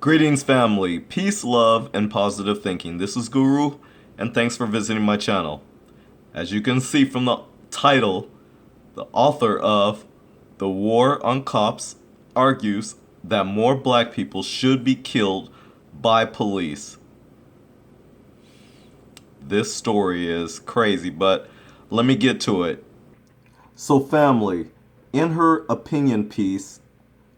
Greetings, family. Peace, love, and positive thinking. This is Guru, and thanks for visiting my channel. As you can see from the title, the author of The War on Cops argues that more black people should be killed by police. This story is crazy, but let me get to it. So, family, in her opinion piece,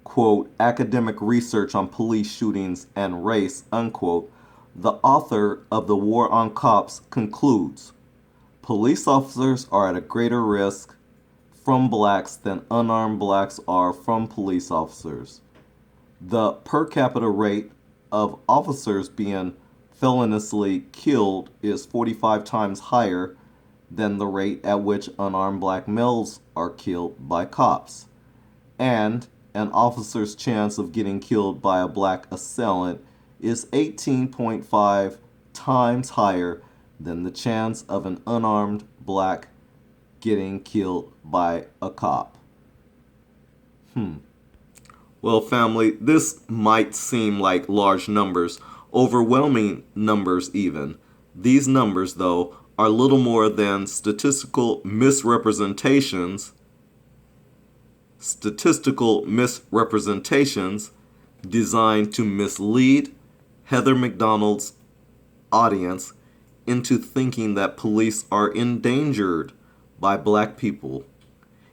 quote, academic research on police shootings and race, unquote, the author of The War on Cops concludes, police officers are at a greater risk from blacks than unarmed blacks are from police officers. The per capita rate of officers being feloniously killed is 45 times higher than the rate at which unarmed black males are killed by cops. And an officer's chance of getting killed by a black assailant is 18.5 times higher than the chance of an unarmed black getting killed by a cop. Well, family, this might seem like large numbers, overwhelming numbers even. These numbers, though, are little more than statistical misrepresentations designed to mislead Heather MacDonald's audience into thinking that police are endangered by black people.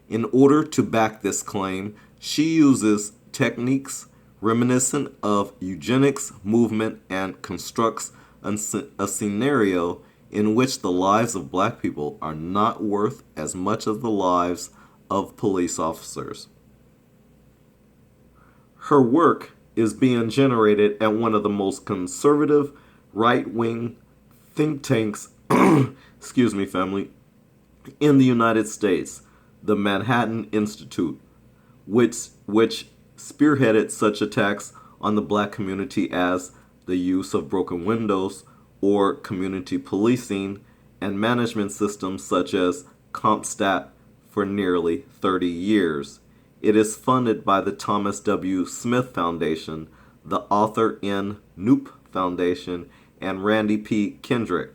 In order to back this claim, she uses techniques reminiscent of eugenics movement and constructs a scenario in which the lives of black people are not worth as much as the lives of police officers. Her work is being generated at one of the most conservative right-wing think tanks, excuse me, family, in the United States, the Manhattan Institute, which spearheaded such attacks on the black community as the use of broken windows or community policing and management systems such as CompStat for nearly 30 years. It is funded by the Thomas W. Smith Foundation, the Arthur N. Knoop Foundation, and Randy P. Kendrick,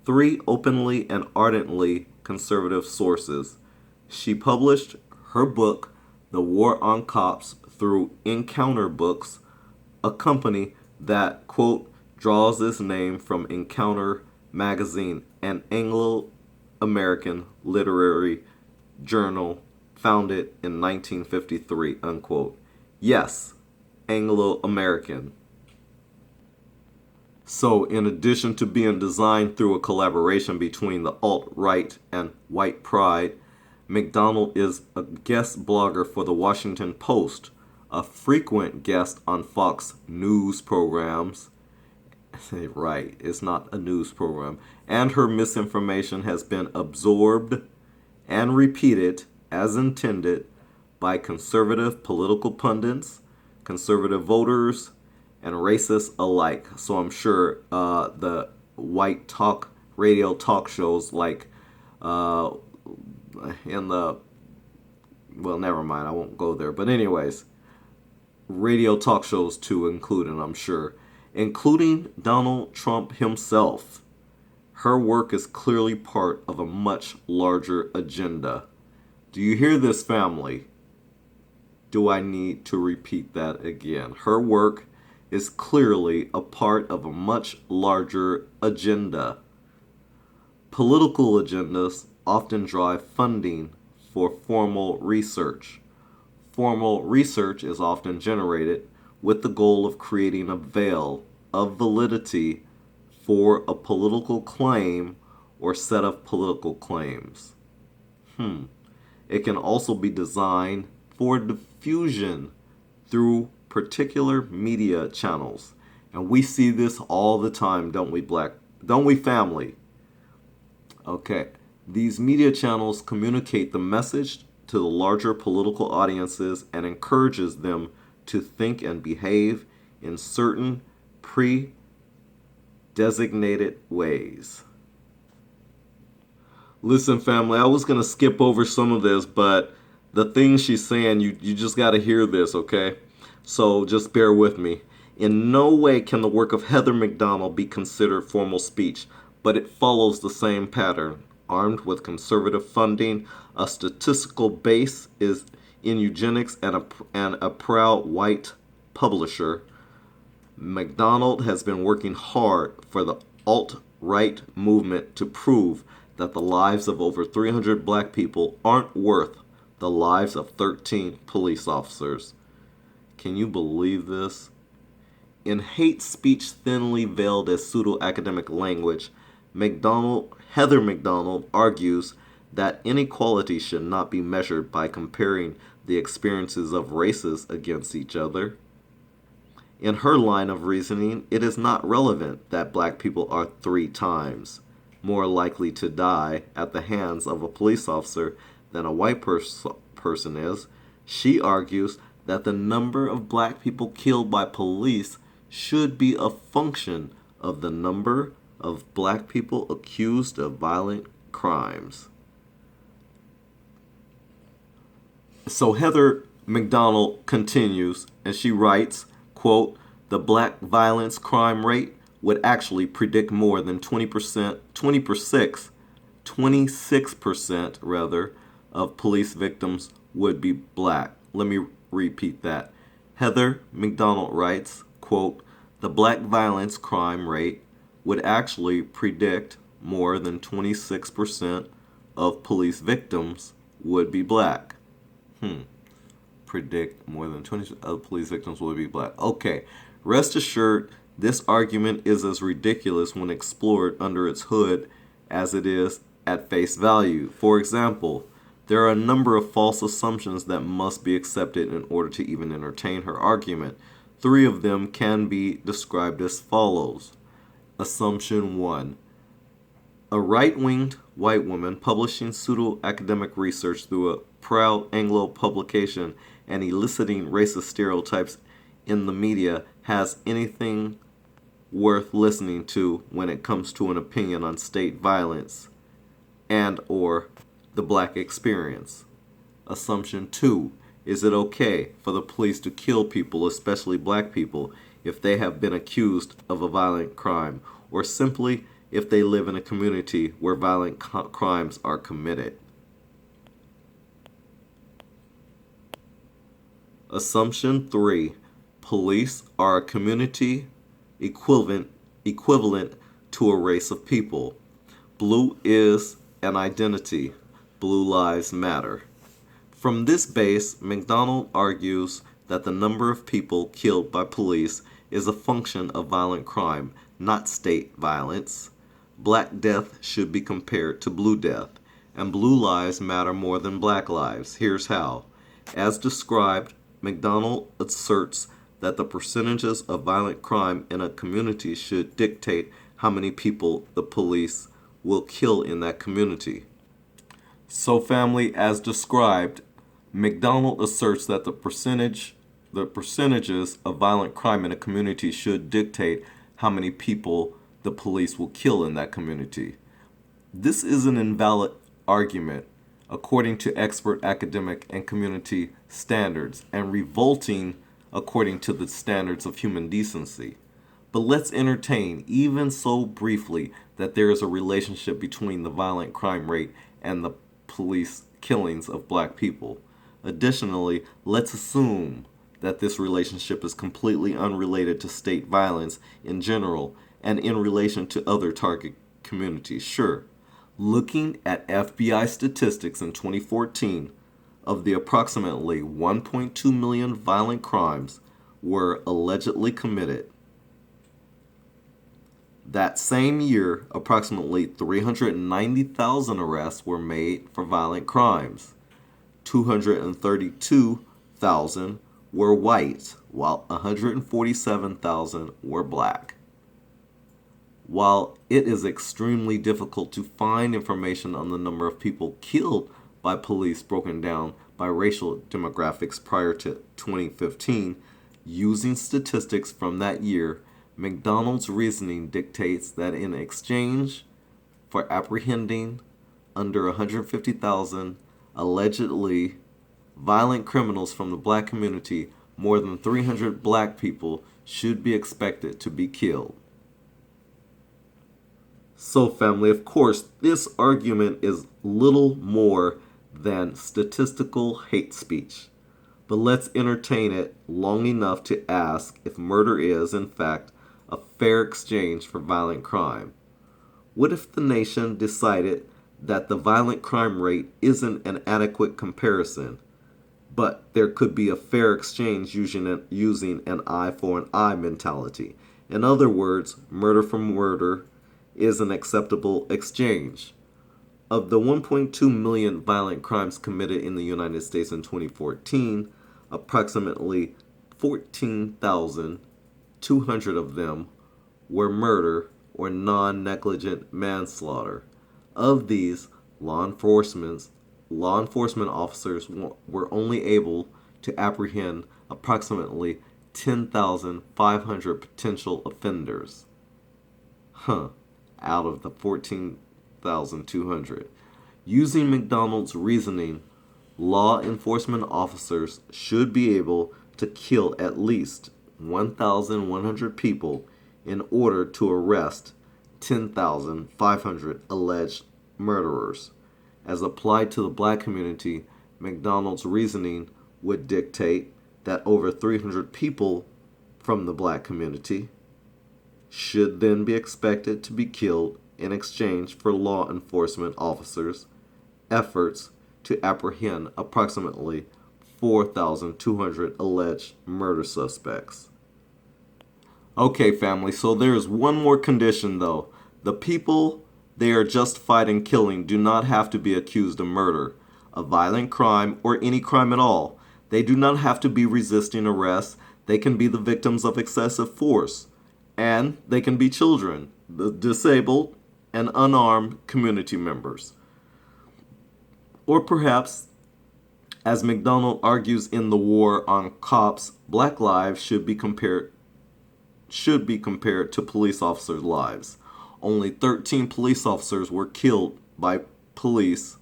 three openly and ardently conservative sources. She published her book, The War on Cops, through Encounter Books, a company that, quote, draws its name from Encounter magazine, an Anglo-American literary journal founded in 1953, unquote. Yes, Anglo-American. So, in addition to being designed through a collaboration between the alt-right and white pride, MacDonald is a guest blogger for the Washington Post, a frequent guest on Fox News programs. Right, it's not a news program. And her misinformation has been absorbed and repeated as intended by conservative political pundits, conservative voters, and racists alike. So I'm sure the white radio talk shows like well, never mind, I won't go there. But anyways, radio talk shows too included, I'm sure, including Donald Trump himself. Her work is clearly part of a much larger agenda. Do you hear this, family? Do I need to repeat that again? Her work is clearly a part of a much larger agenda. Political agendas often drive funding for formal research. Formal research is often generated with the goal of creating a veil of validity for a political claim or set of political claims. It can also be designed for diffusion through particular media channels. And we see this all the time, don't we, family? Okay. These media channels communicate the message to the larger political audiences and encourages them to think and behave in certain pre-designated ways. Listen, family, I was going to skip over some of this, but the things she's saying, you just got to hear this, okay? So just bear with me. In no way can the work of Heather MacDonald be considered formal speech, but it follows the same pattern. Armed with conservative funding, a statistical base is in eugenics, and a proud white publisher, MacDonald has been working hard for the alt-right movement to prove that the lives of over 300 black people aren't worth the lives of 13 police officers. Can you believe this? In hate speech thinly veiled as pseudo-academic language, Heather MacDonald argues that inequality should not be measured by comparing the experiences of races against each other. In her line of reasoning, it is not relevant that black people are 3 times more likely to die at the hands of a police officer than a white person is. She argues that the number of black people killed by police should be a function of the number of black people accused of violent crimes. So Heather MacDonald continues, and she writes, quote, the black violence crime rate would actually predict more than 26% rather, of police victims would be black. Let me repeat that. Heather MacDonald writes, quote, the black violence crime rate would actually predict more than 26% of police victims would be black. Predict more than 20% of police victims would be black. Okay, rest assured, this argument is as ridiculous when explored under its hood as it is at face value. For example, there are a number of false assumptions that must be accepted in order to even entertain her argument. 3 of them can be described as follows. Assumption 1. A right-winged white woman publishing pseudo-academic research through a proud Anglo publication and eliciting racist stereotypes in the media has anything worth listening to when it comes to an opinion on state violence and or the black experience. Assumption 2. Is it okay for the police to kill people, especially black people, if they have been accused of a violent crime, or simply if they live in a community where violent crimes are committed? Assumption 3. Police are a community equivalent to a race of people. Blue is an identity. Blue lives matter. From this base, MacDonald argues that the number of people killed by police is a function of violent crime, not state violence. Black death should be compared to blue death, and blue lives matter more than black lives. Here's how. As described, MacDonald asserts that the percentages of violent crime in a community should dictate how many people the police will kill in that community. So family, as described, MacDonald asserts that the percentages of violent crime in a community should dictate how many people the police will kill in that community. This is an invalid argument according to expert academic and community standards, and revolting according to the standards of human decency. But let's entertain, even so briefly, that there is a relationship between the violent crime rate and the police killings of black people. Additionally, let's assume that this relationship is completely unrelated to state violence in general and in relation to other target communities. Sure, looking at FBI statistics in 2014, of the approximately 1.2 million violent crimes were allegedly committed. That same year, approximately 390,000 arrests were made for violent crimes. 232,000 were white, while 147,000 were black. While it is extremely difficult to find information on the number of people killed by police broken down by racial demographics prior to 2015, using statistics from that year, MacDonald's reasoning dictates that in exchange for apprehending under 150,000 allegedly violent criminals from the black community, more than 300 black people should be expected to be killed. So, family, of course, this argument is little more than statistical hate speech. But let's entertain it long enough to ask if murder is, in fact, a fair exchange for violent crime. What if the nation decided that the violent crime rate isn't an adequate comparison, but there could be a fair exchange using an eye for an eye mentality? In other words, murder for murder is an acceptable exchange. Of the 1.2 million violent crimes committed in the United States in 2014, approximately 14,200 of them were murder or non-negligent manslaughter. Of these, law enforcement officers were only able to apprehend approximately 10,500 potential offenders. Out of the 14,200. Using MacDonald's reasoning, law enforcement officers should be able to kill at least 1,100 people in order to arrest 10,500 alleged murderers. As applied to the black community, MacDonald's reasoning would dictate that over 300 people from the black community should then be expected to be killed in exchange for law enforcement officers' efforts to apprehend approximately 4,200 alleged murder suspects. Okay, family, so there's one more condition though. The people they are justified in killing do not have to be accused of murder, a violent crime, or any crime at all. They do not have to be resisting arrest. They can be the victims of excessive force. And they can be children, the disabled, and unarmed community members. Or perhaps, as MacDonald argues in The War on Cops, black lives should be compared to police officers' lives. Only 13 police officers were killed by police.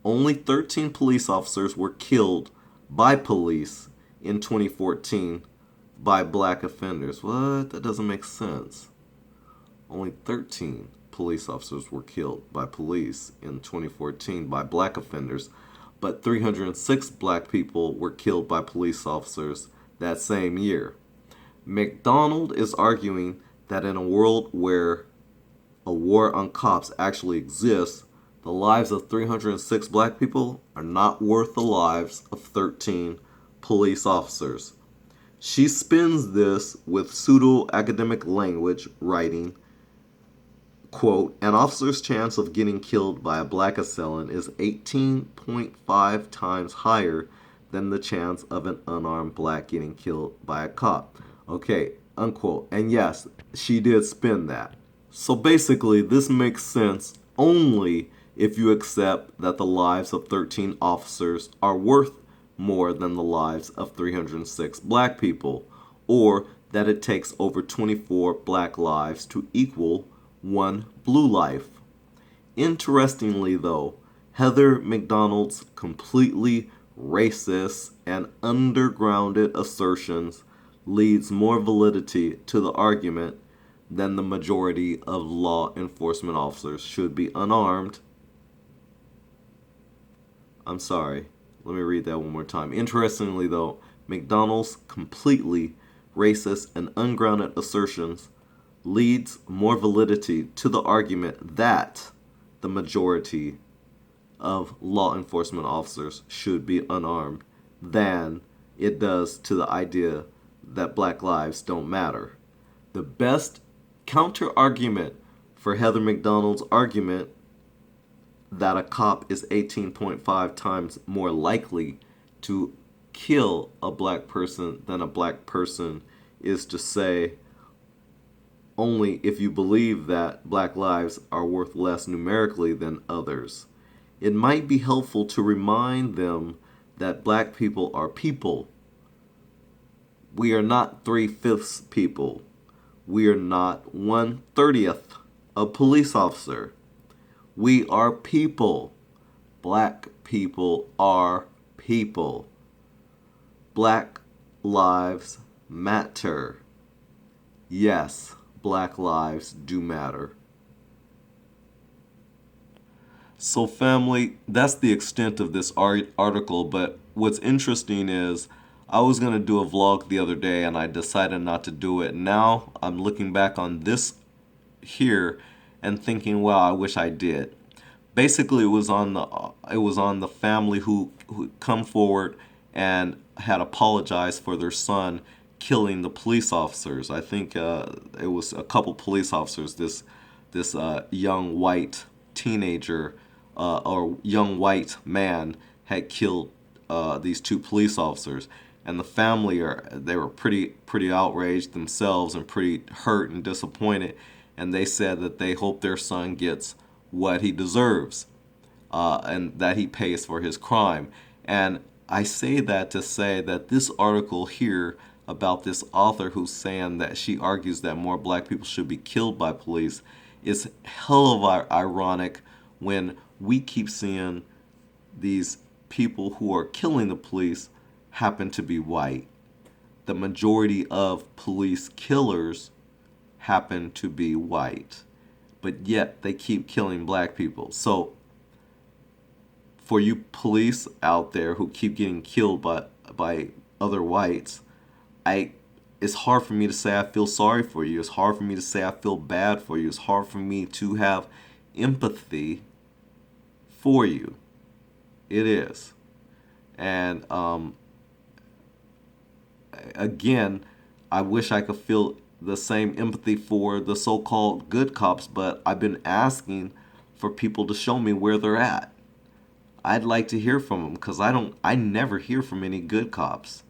Only 13 police officers were killed by police in 2014 by black offenders. What? That doesn't make sense. Only 13 police officers were killed by police in 2014 by black offenders, but 306 black people were killed by police officers that same year. MacDonald is arguing that in a world where a war on cops actually exists, the lives of 306 black people are not worth the lives of 13 police officers. She spins this with pseudo-academic language, writing, quote, an officer's chance of getting killed by a black assailant is 18.5 times higher than the chance of an unarmed black getting killed by a cop. Okay, unquote. And yes, she did spin that. So basically, this makes sense only if you accept that the lives of 13 officers are worth more than the lives of 306 black people, or that it takes over 24 black lives to equal one blue life. Interestingly, though, Heather MacDonald's completely racist and undergrounded assertions leads more validity to the argument than the majority of law enforcement officers should be unarmed. I'm sorry. Let me read that one more time. Interestingly, though, MacDonald's completely racist and ungrounded assertions leads more validity to the argument that the majority of law enforcement officers should be unarmed than it does to the idea that black lives don't matter. The best counter-argument for Heather MacDonald's argument that a cop is 18.5 times more likely to kill a black person than a black person is to say only if you believe that black lives are worth less numerically than others. It might be helpful to remind them that black people are people. We are not 3/5 people. We are not 1/30th a police officer. We are people. Black people are people. Black lives matter. Yes, black lives do matter. So, family, that's the extent of this article. But what's interesting is I was going to do a vlog the other day and I decided not to do it. Now I'm looking back on this here and thinking, wow, I wish I did. Basically, it was on the family who come forward and had apologized for their son killing the police officers. I think it was a couple police officers. This young white teenager or young white man had killed these two police officers, and the family they were pretty outraged themselves and pretty hurt and disappointed, and they said that they hope their son gets what he deserves, and that he pays for his crime. And I say that to say that this article here about this author who's saying that she argues that more black people should be killed by police is hell of ironic when we keep seeing these people who are killing the police happen to be white. The majority of police killers happen to be white, but yet they keep killing black people. So for you police out there who keep getting killed by other whites, it's hard for me to say I feel sorry for you. It's hard for me to say I feel bad for you. It's hard for me to have empathy for you. It is. And again, I wish I could feel the same empathy for the so-called good cops, but I've been asking for people to show me where they're at. I'd like to hear from them because I never hear from any good cops.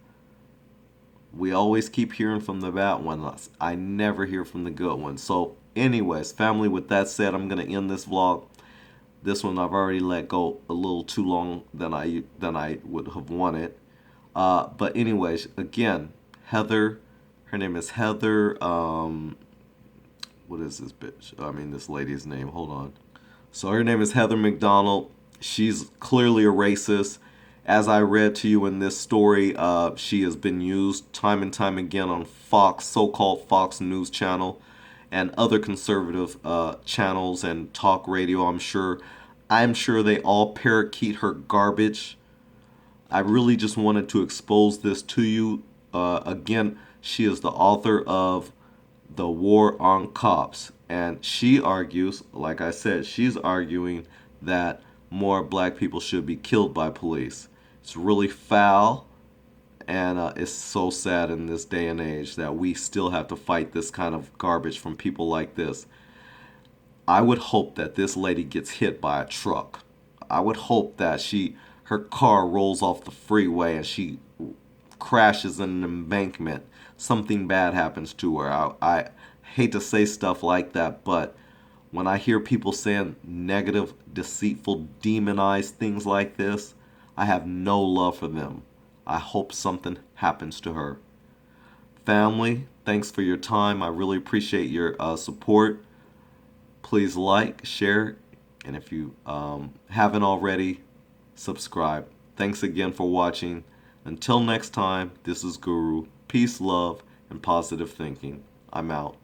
We always keep hearing from the bad ones. I never hear from the good ones. So anyways, family, with that said, I'm going to end this vlog. This one I've already let go a little too long than I would have wanted. But anyways, again, Heather, her name is Heather, what is this bitch? I mean, this lady's name. Hold on. So her name is Heather MacDonald. She's clearly a racist. As I read to you in this story, she has been used time and time again on Fox, so-called Fox News channel, and other conservative channels and talk radio. I'm sure they all parakeet her garbage. I really just wanted to expose this to you. Again, she is the author of The War on Cops, and she argues, like I said, she's arguing that more black people should be killed by police. It's really foul, and it's so sad in this day and age that we still have to fight this kind of garbage from people like this. I would hope that this lady gets hit by a truck. I would hope that her car rolls off the freeway and she crashes in an embankment. Something bad happens to her. I hate to say stuff like that, but when I hear people saying negative, deceitful, demonized things like this, I have no love for them. I hope something happens to her. Family, thanks for your time. I really appreciate your support. Please like, share, and if you haven't already, subscribe. Thanks again for watching. Until next time, this is Guru. Peace, love, and positive thinking. I'm out.